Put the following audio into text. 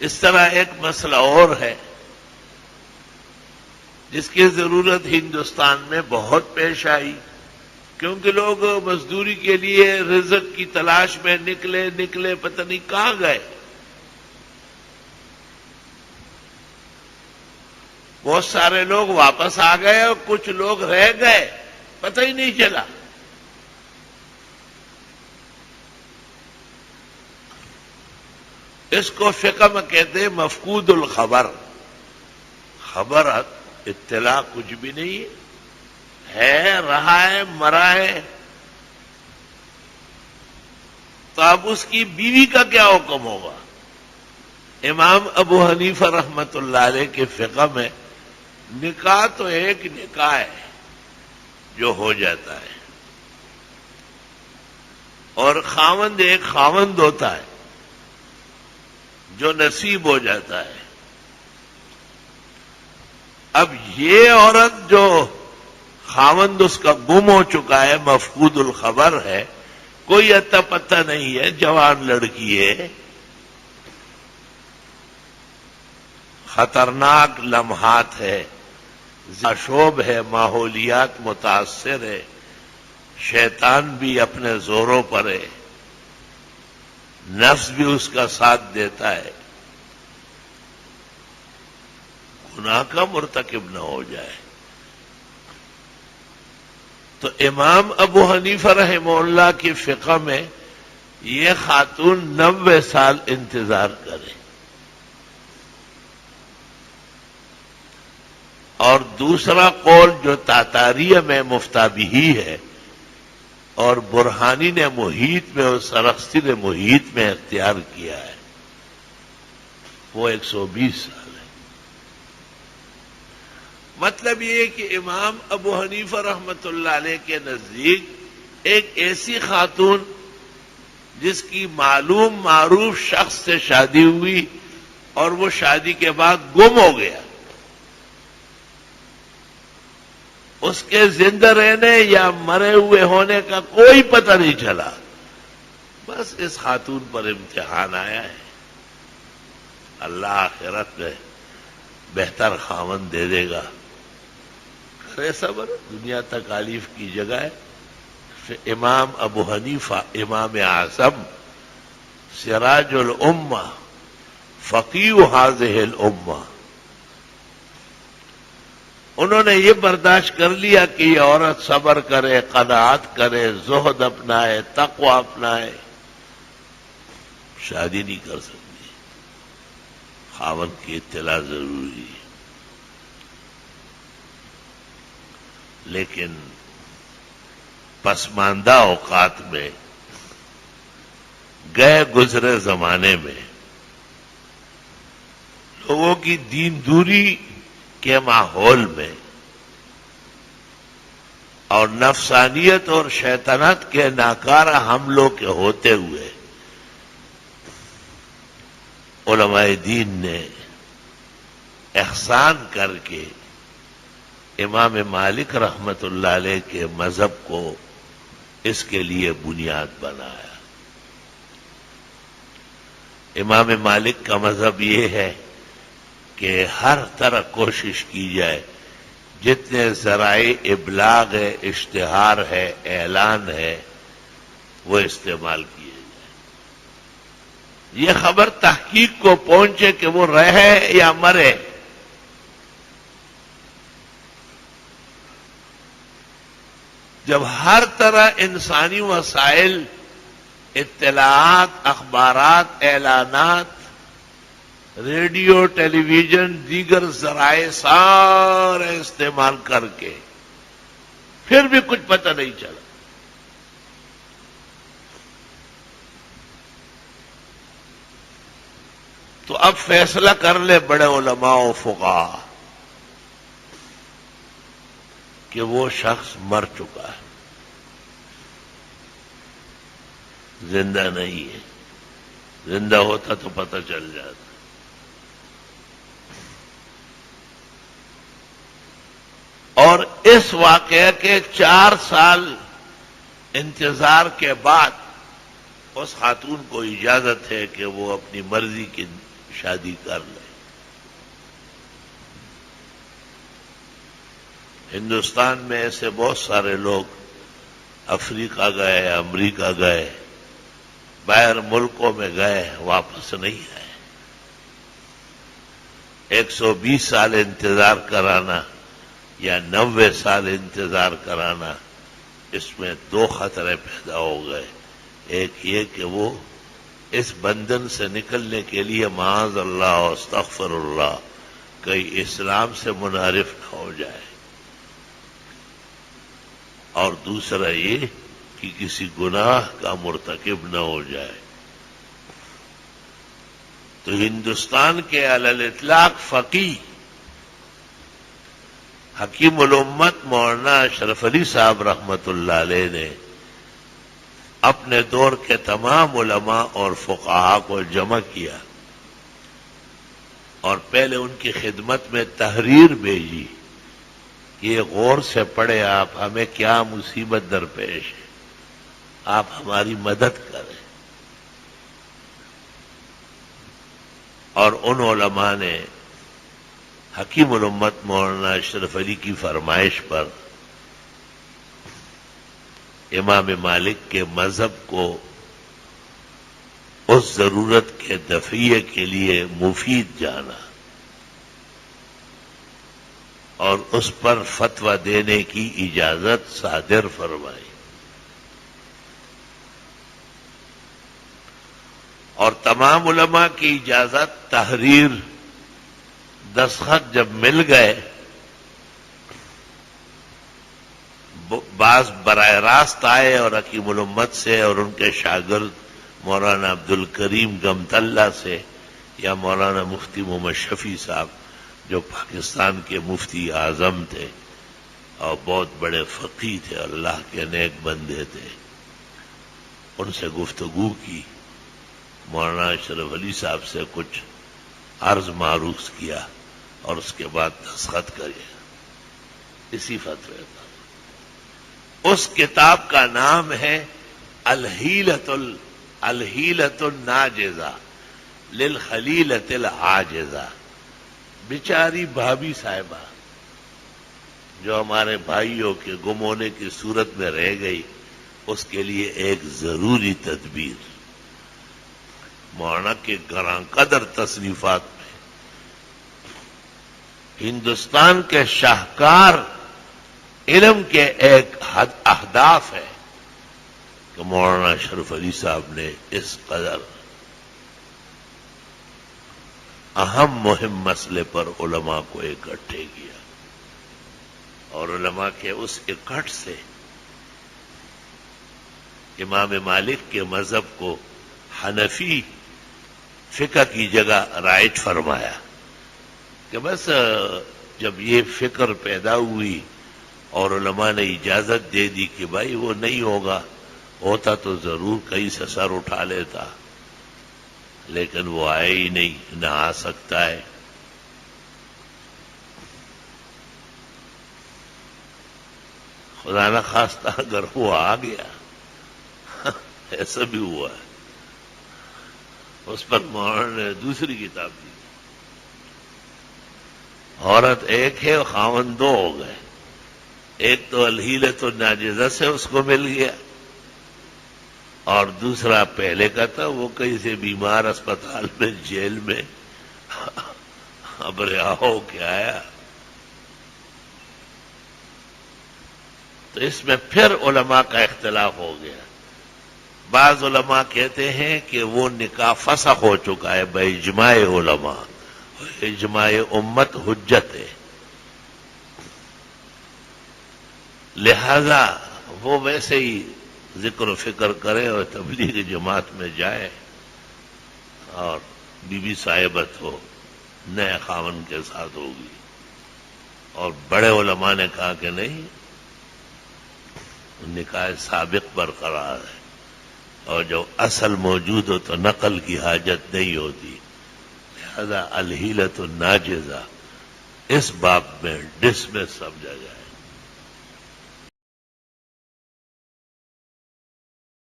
اس طرح ایک مسئلہ اور ہے جس کی ضرورت ہندوستان میں بہت پیش آئی، کیونکہ لوگ مزدوری کے لیے رزق کی تلاش میں نکلے پتہ نہیں کہاں گئے۔ بہت سارے لوگ واپس آ گئے اور کچھ لوگ رہ گئے، پتہ ہی نہیں چلا۔ اس کو فقہ میں کہتے ہیں مفقود الخبر۔ خبر اطلاع کچھ بھی نہیں ہے، رہا ہے، مرا ہے، تو اب اس کی بیوی کا کیا حکم ہوگا؟ امام ابو حنیفہ رحمت اللہ علیہ کے فقہ میں نکاح تو ایک نکاح ہے جو ہو جاتا ہے، اور خاوند ایک خاوند ہوتا ہے جو نصیب ہو جاتا ہے۔ اب یہ عورت جو خاوند اس کا گم ہو چکا ہے، مفقود الخبر ہے، کوئی اتا پتہ نہیں ہے، جوان لڑکی ہے، خطرناک لمحات ہے، شوب ہے، ماحولیات متاثر ہے، شیطان بھی اپنے زوروں پر ہے، نفس بھی اس کا ساتھ دیتا ہے، گناہ کا مرتکب نہ ہو جائے۔ تو امام ابو حنیفہ رحمہ اللہ کی فقہ میں یہ خاتون 90 سال انتظار کرے، اور دوسرا قول جو تاتاریہ میں مفتابہی ہے اور برہانی نے محیط میں اور سرخسی نے محیط میں اختیار کیا ہے، وہ 120 سال ہے۔ مطلب یہ ہے کہ امام ابو حنیفہ رحمت اللہ علیہ کے نزدیک ایک ایسی خاتون جس کی معلوم معروف شخص سے شادی ہوئی اور وہ شادی کے بعد گم ہو گیا، اس کے زندہ رہنے یا مرے ہوئے ہونے کا کوئی پتہ نہیں چلا، بس اس خاتون پر امتحان آیا ہے، اللہ آخرت میں بہتر خاوند دے دے گا، کرے صبر، دنیا تکالیف کی جگہ ہے۔ پھر امام ابو حنیفہ امام اعظم سراج الامہ فقیہ ہذہ الامہ، انہوں نے یہ برداشت کر لیا کہ یہ عورت صبر کرے، قناعت کرے، زہد اپنائے، تقوی اپنائے، شادی نہیں کر سکتی، خاوند کی اطلاع ضروری ہے۔ لیکن پسماندہ اوقات میں، گئے گزرے زمانے میں، لوگوں کی دین دوری کے ماحول میں اور نفسانیت اور شیطنت کے ناکارہ حملوں کے ہوتے ہوئے علماء دین نے احسان کر کے امام مالک رحمت اللہ علیہ کے مذہب کو اس کے لیے بنیاد بنایا۔ امام مالک کا مذہب یہ ہے کہ ہر طرح کوشش کی جائے، جتنے ذرائع ابلاغ ہے، اشتہار ہے، اعلان ہے، وہ استعمال کیے جائے، یہ خبر تحقیق کو پہنچے کہ وہ رہے یا مرے۔ جب ہر طرح انسانی وسائل، اطلاعات، اخبارات، اعلانات، ریڈیو، ٹیلی ویژن، دیگر ذرائع سارے استعمال کر کے پھر بھی کچھ پتہ نہیں چلا، تو اب فیصلہ کر لے بڑے علماء و فقہا کہ وہ شخص مر چکا ہے، زندہ نہیں ہے، زندہ ہوتا تو پتہ چل جاتا۔ اور اس واقعے کے 4 سال انتظار کے بعد اس خاتون کو اجازت ہے کہ وہ اپنی مرضی کی شادی کر لیں۔ ہندوستان میں ایسے بہت سارے لوگ افریقہ گئے، امریکہ گئے، باہر ملکوں میں گئے، واپس نہیں آئے۔ 120 سال انتظار کرانا یا 90 سال انتظار کرانا، اس میں 2 خطرے پیدا ہو گئے۔ ایک یہ کہ وہ اس بندھن سے نکلنے کے لیے معاذ اللہ و استغفر اللہ کہیں اسلام سے منحرف نہ ہو جائے، اور دوسرا یہ کہ کسی گناہ کا مرتکب نہ ہو جائے۔ تو ہندوستان کے علی الاطلاق فقیہ حکیم الامت مولانا اشرف علی صاحب رحمت اللہ علیہ نے اپنے دور کے تمام علماء اور فقہاء کو جمع کیا اور پہلے ان کی خدمت میں تحریر بھیجی کہ یہ غور سے پڑھے آپ، ہمیں کیا مصیبت درپیش ہے، آپ ہماری مدد کریں۔ اور ان علماء نے حکیم الامت مولانا اشرف علی کی فرمائش پر امام مالک کے مذہب کو اس ضرورت کے دفعیے کے لیے مفید جانا اور اس پر فتویٰ دینے کی اجازت صادر فرمائی، اور تمام علماء کی اجازت، تحریر، دستخط جب مل گئے، بعض براہ راست آئے اور حکیم الامت سے اور ان کے شاگرد مولانا عبد الکریم گمتلہ سے یا مولانا مفتی محمد شفیع صاحب جو پاکستان کے مفتی اعظم تھے اور بہت بڑے فقیہ تھے، اللہ کے نیک بندے تھے، ان سے گفتگو کی، مولانا اشرف علی صاحب سے کچھ عرض معروض کیا اور اس کے بعد دستخط کرے اسی فتوے پر۔ اس کتاب کا نام ہے الحیلۃ الناجزہ للخلیلۃ العاجزہ۔ بیچاری بھابھی صاحبہ جو ہمارے بھائیوں کے گم ہونے کی صورت میں رہ گئی، اس کے لیے ایک ضروری تدبیر مولانا کے گراں قدر تصنیفات میں ہندوستان کے شاہکار علم کے ایک اہداف ہے کہ مولانا اشرف علی صاحب نے اس قدر اہم مہم مسئلے پر علماء کو اکٹھے کیا، اور علماء کے اس اکٹھ سے امام مالک کے مذہب کو حنفی فقہ کی جگہ رائج فرمایا کہ بس جب یہ فکر پیدا ہوئی اور علماء نے اجازت دے دی کہ بھائی وہ نہیں ہوتا تو ضرور کہیں سے سر اٹھا لیتا، لیکن وہ آئے ہی نہیں، نہ آ سکتا ہے۔ خدا نہ خواستہ اگر وہ آ گیا، ایسا بھی ہوا ہے، اس پر مولانا نے دوسری کتاب دی، عورت ایک ہے، خاوند 2 ہو گئے، ایک تو الحیلۃ الناجزہ سے اس کو مل گیا اور دوسرا پہلے کا تھا، وہ کہیں سے بیمار اسپتال میں، جیل میں اب رہا ہو کے آیا۔ تو اس میں پھر علماء کا اختلاف ہو گیا۔ بعض علماء کہتے ہیں کہ وہ نکاح فسخ ہو چکا ہے باجماع علماء، اجماع امت حجت ہے، لہذا وہ ویسے ہی ذکر و فکر کرے اور تبلیغ جماعت میں جائے اور بی بی صاحبت ہو، نئے خاون کے ساتھ ہوگی۔ اور بڑے علماء نے کہا کہ نہیں، نکاح سابق برقرار ہے، اور جو اصل موجود ہو تو نقل کی حاجت نہیں ہوتی، لہذا الحیلۃ الناجزہ اس باب میں ڈسمس سمجھا جائے۔